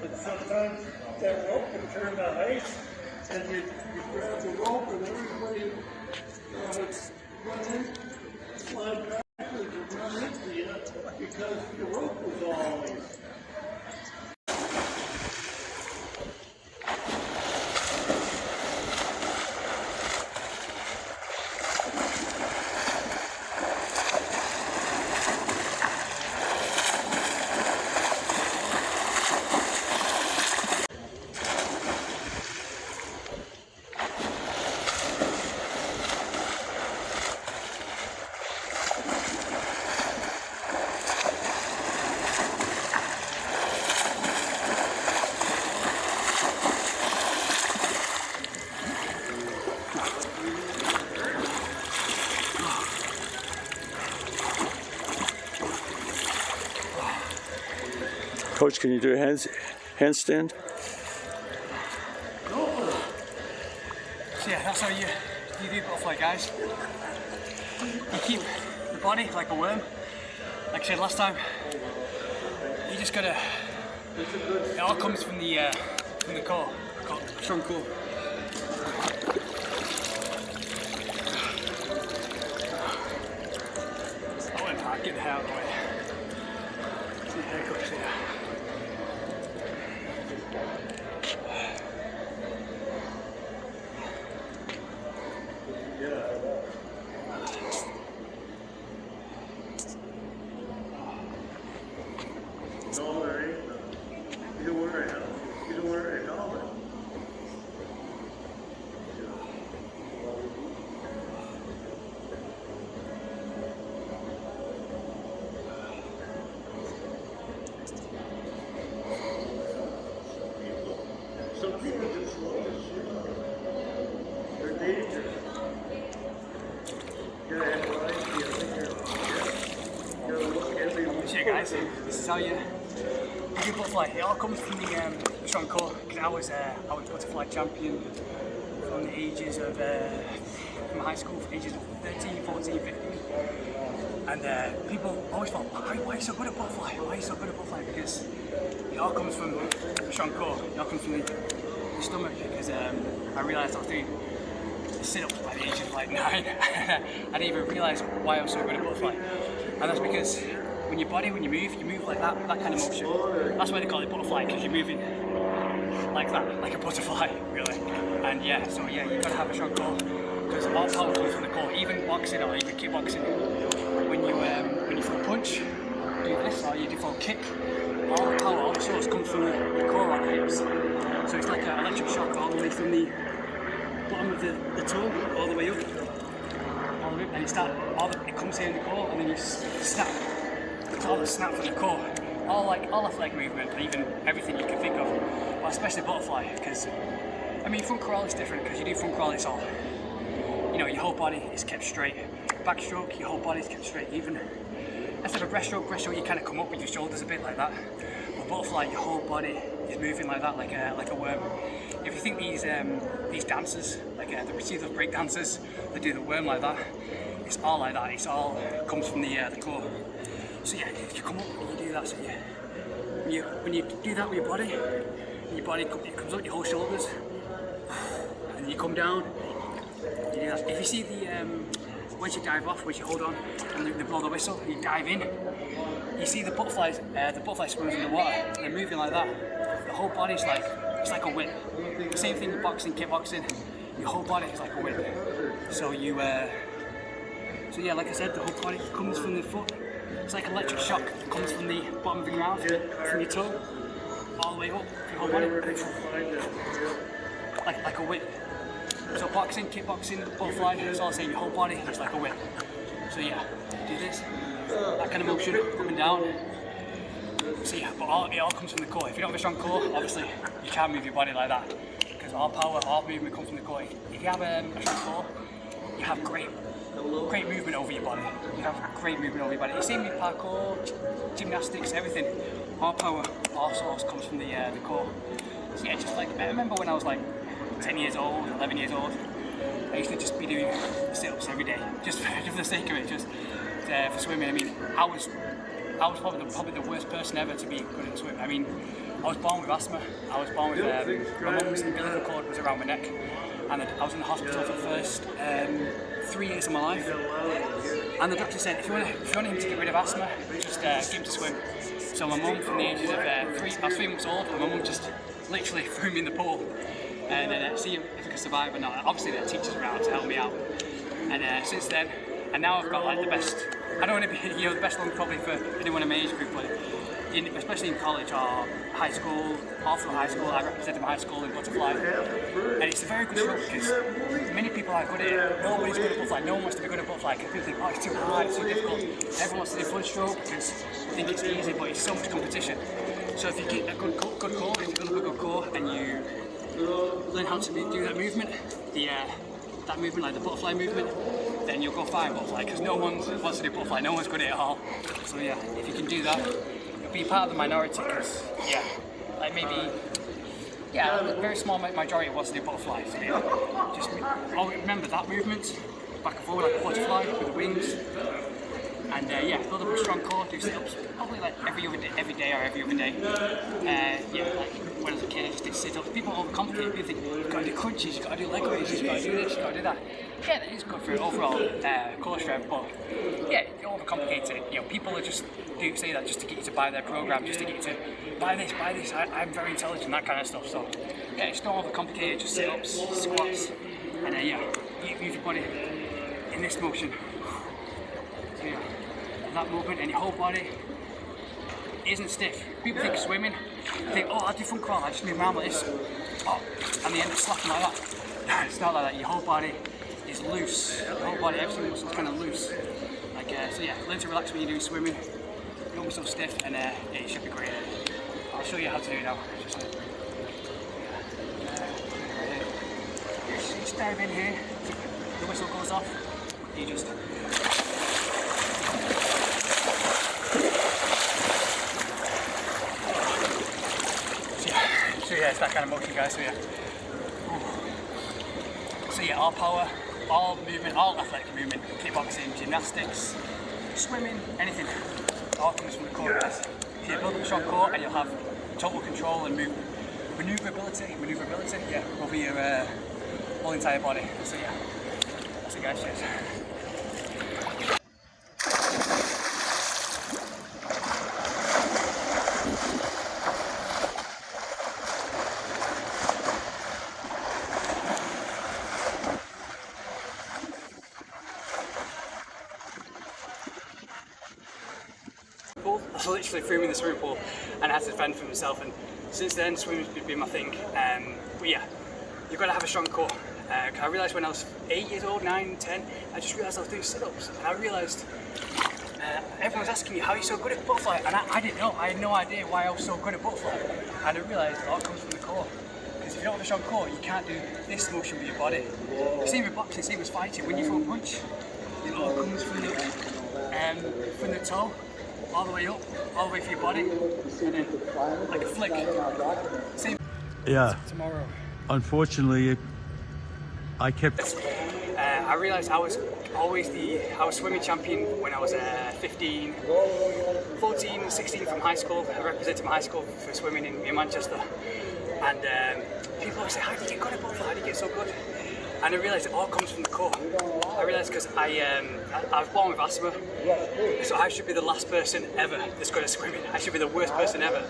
But sometimes that rope can turn to ice, and you grab the rope, and everybody would run in, slide backwards, and run into you because the rope was all ice. Coach, can you do a handstand? So yeah, that's how you do butterfly, guys. You keep the body like a worm. Like I said last time, you just gotta. It all comes from the core, strong core. I went back, get the hair out of the way. See the hair cuts here. No, there ain't none. You don't wear a helmet. Some people just love this shit. They're dangerous. You gotta have variety. You gotta look everywhere. So yeah, guys, this is how you do butterfly. It all comes from the strong core, because I was butterfly champion from the ages of from high school, from the ages of 13, 14, 15. And people always thought, why are you so good at butterfly? Why are you so good at butterfly? Because it all comes from the strong core. It all comes from the stomach. Because I realised I was doing sit-ups by the age of like 9. I didn't even realise why I was so good at butterfly. And that's because when you move like that kind of motion. That's why they call it butterfly, because you're moving like that, like a butterfly, really. And yeah, so yeah, you've got to have a strong core, because all power comes from the core. Even boxing or even kickboxing, when you throw a punch, do this, or you do throw a kick, all the power, all the source comes from the core or the hips. So it's like an electric shock all the way from the bottom of the toe all the way up, and it comes here in the core, and then you snap. It's all the snap from the core, all athletic movement, even everything you can think of, but especially butterfly, because I mean front crawl is different, because you do front crawl, it's all, you know, your whole body is kept straight. Backstroke, your whole body is kept straight. Even instead of breaststroke you kind of come up with your shoulders a bit like that. But butterfly, your whole body is moving like that, like a worm. If you think these dancers, like the see those break dancers, they do the worm like that. It's all like that. It's all comes from the core. So yeah, you come up and you do that. So yeah, when you do that with your body it comes up your whole shoulders, and you come down. You do that. If you see once you dive off, once you hold on and they blow the whistle, you dive in. You see the butterfly swimmers in the water. They're moving like that. The whole body's like it's like a whip. The same thing with boxing, kickboxing. Your whole body is like a whip. So so yeah, like I said, the whole body comes from the foot. It's like electric shock. It comes from the bottom of the ground, from your toe, all the way up, your whole body. Like a whip. So boxing, kickboxing, butterfly, it's all the same. Your whole body is like a whip. So yeah, do this, that kind of motion, up and down. So yeah, but it all comes from the core. If you don't have a strong core, obviously you can't move your body like that, because all power, all movement comes from the core. If you have a strong core, you have great movement over your body. You have great movement over your body. The same with parkour, gymnastics, everything. All power, all source comes from the core. So yeah, just like I remember when I was like 10 years old, 11 years old, I used to just be doing sit-ups every day, just for the sake of it, just for swimming. I mean, I was I was probably the worst person ever to be good at swimming. I mean, I was born with asthma. I was born with my mum's umbilical cord was around my neck, and I was in the hospital for the first 3 years of my life. And the doctor said, if you want him to get rid of asthma, just get him to swim. So my mum, from the ages of I was 3 months old, and my mum just literally threw me in the pool and then see if I could survive or not. Obviously, there are teachers around to help me out. And since then, and now I've got like the best. I don't want to be the best one probably for anyone in my age group, but especially in college or high school, or through high school, I represented my high school in butterfly, and it's a very good stroke because many people are good at it. Nobody's good at butterfly. No one wants to be good at butterfly because people think, oh, it's too hard, it's too difficult. Everyone wants to do front stroke because they think it's easy, but it's so much competition. So if you get a good core, if you build up a good core and you learn how to do that movement, that movement, like the butterfly movement, then you'll go fine butterfly because no one wants to do butterfly, no one's good at it at all. So yeah, if you can do that, you'll be part of the minority because like maybe a very small majority wants to do butterfly. So yeah, just remember that movement, back and forward like a butterfly with the wings. And build up a strong core, do sit-ups probably like every day or every other day. Like when I was a kid I just did sit-ups. People overcomplicate, people think you've got to do crunches, you've got to do leg raises, you've got to do this, you've got to do that. Yeah, that is good for overall core strength, but yeah, you overcomplicate it. You know, people are just do say that just to get you to buy their program, just to get you to buy this, I'm very intelligent, that kind of stuff. So yeah, just don't overcomplicate it, just sit-ups, squats, and move your body in this motion. So yeah, that movement and your whole body isn't stiff. People think swimming, they think, oh, I'll do front crawl, I just move around like this, and they end up slapping like that. It's not like that. Your whole body is loose. Your whole body, everything is kind of loose. So yeah, learn to relax when you're doing swimming. Don't be so stiff, and it should be great. I'll show you how to do it now. Just dive in here. The whistle goes off. You just. So yeah, it's that kind of motion, guys. So yeah, all power, all movement, all athletic movement, kickboxing, gymnastics, swimming, anything, all comes from the core, guys. So you build up a strong core and you'll have total control and maneuverability, over your whole entire body. So yeah, that's it, guys. Cheers. I literally threw me in the swimming pool and I had to defend for myself, and since then swimming's been my thing. But yeah, you've got to have a strong core. I realised when I was 8 years old, 9, 10, I just realised I was doing sit-ups, and I realised everyone was asking me how you're so good at butterfly, and I didn't know. I had no idea why I was so good at butterfly, and I realised it all comes from the core. Because if you don't have a strong core, you can't do this motion with your body. Same with boxing, same with fighting. When you throw a punch, it all comes from the toe, all the way up, all the way for your body, and then like a flick. Same. Yeah. Tomorrow. Unfortunately, I kept. I realised I was swimming champion when I was 15, 14, 16 from high school. I represented my high school for swimming in Manchester, and people always say, "How do you get good at butterfly? How do you get so good?" And I realised it all comes from the core. I realised because I was born with asthma, so I should be the last person ever that's good at swimming. I should be the worst person ever.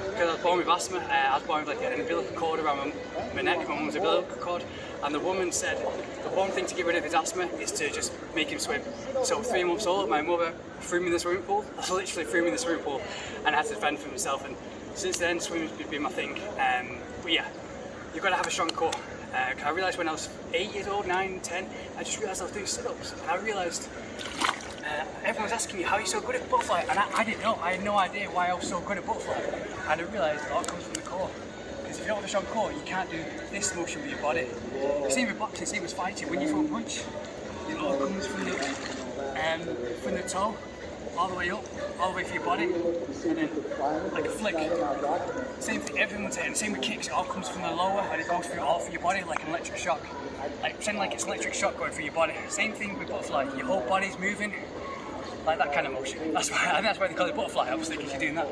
Because I was born with asthma, I was born with like an umbilical cord around my neck, my mum's umbilical cord, and the woman said the one thing to get rid of his asthma is to just make him swim. So 3 months old, my mother threw me in the swimming pool. I literally threw me in the swimming pool, and I had to defend for myself. And since then, swimming's been my thing. But yeah, you've got to have a strong core. I realised when I was 8 years old, 9, 10, I just realised I was doing sit-ups, and I realised everyone was asking me how you're so good at butterfly, and I didn't know. I had no idea why I was so good at butterfly, and I realised it all comes from the core. Because if you don't have a strong core, you can't do this motion with your body. Same with boxing, same with fighting. When you throw a punch, it all comes from the toe, all the way up, all the way for your body, and then like a flick. Same thing, everyone's saying, same with kicks, it all comes from the lower and it goes through all through your body like an electric shock. Like pretend like it's an electric shock going through your body. Same thing with butterfly, your whole body's moving, like that kind of motion. I think that's why they call it butterfly, obviously, because you're doing that.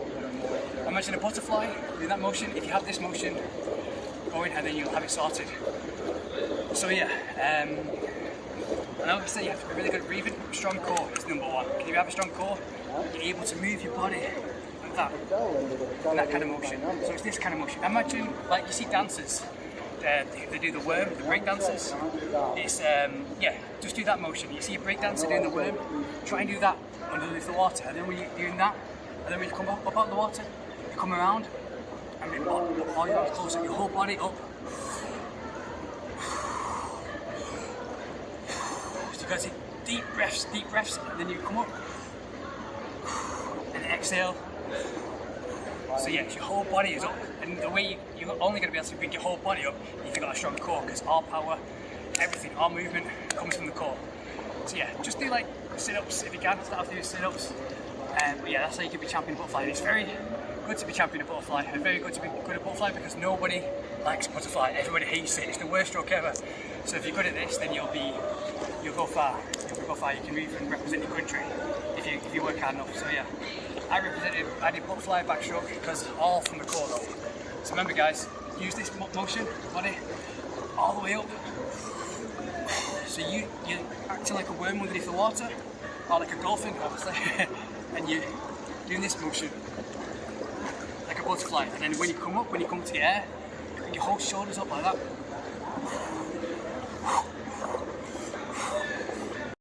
Imagine a butterfly, doing that motion. If you have this motion going, and then you'll have it sorted. So yeah, and obviously you have to be really good at breathing. Strong core is number one. If you have a strong core, you're able to move your body like that, in that kind of motion. So it's this kind of motion. Imagine, like you see dancers, they do the worm, the break dancers. It's, yeah, just do that motion. You see a break dancer doing the worm, try and do that underneath the water. And then when you're doing that, and then when you come up out of the water, you come around, and then all your arms closer, your whole body up. So you got to take deep breaths, and then you come up, and exhale. So yes, your whole body is up, and the way you're only going to be able to bring your whole body up if you've got a strong core, because all power, everything, all movement comes from the core. So yeah, just do like sit-ups if you can, start off doing sit-ups. But yeah, that's how you can be champion butterfly. And it's very good to be champion of butterfly, and very good to be good at butterfly because nobody likes butterfly, everybody hates it, it's the worst stroke ever. So if you're good at this, then you'll go far, you can even represent your country if you work hard enough. So yeah. I did butterfly backstroke because all from the core though. So remember guys, use this motion, body, all the way up. So you're acting like a worm underneath the water, or like a dolphin obviously, and you're doing this motion, like a butterfly. And then when you come up to the air, you bring your whole shoulders up like that.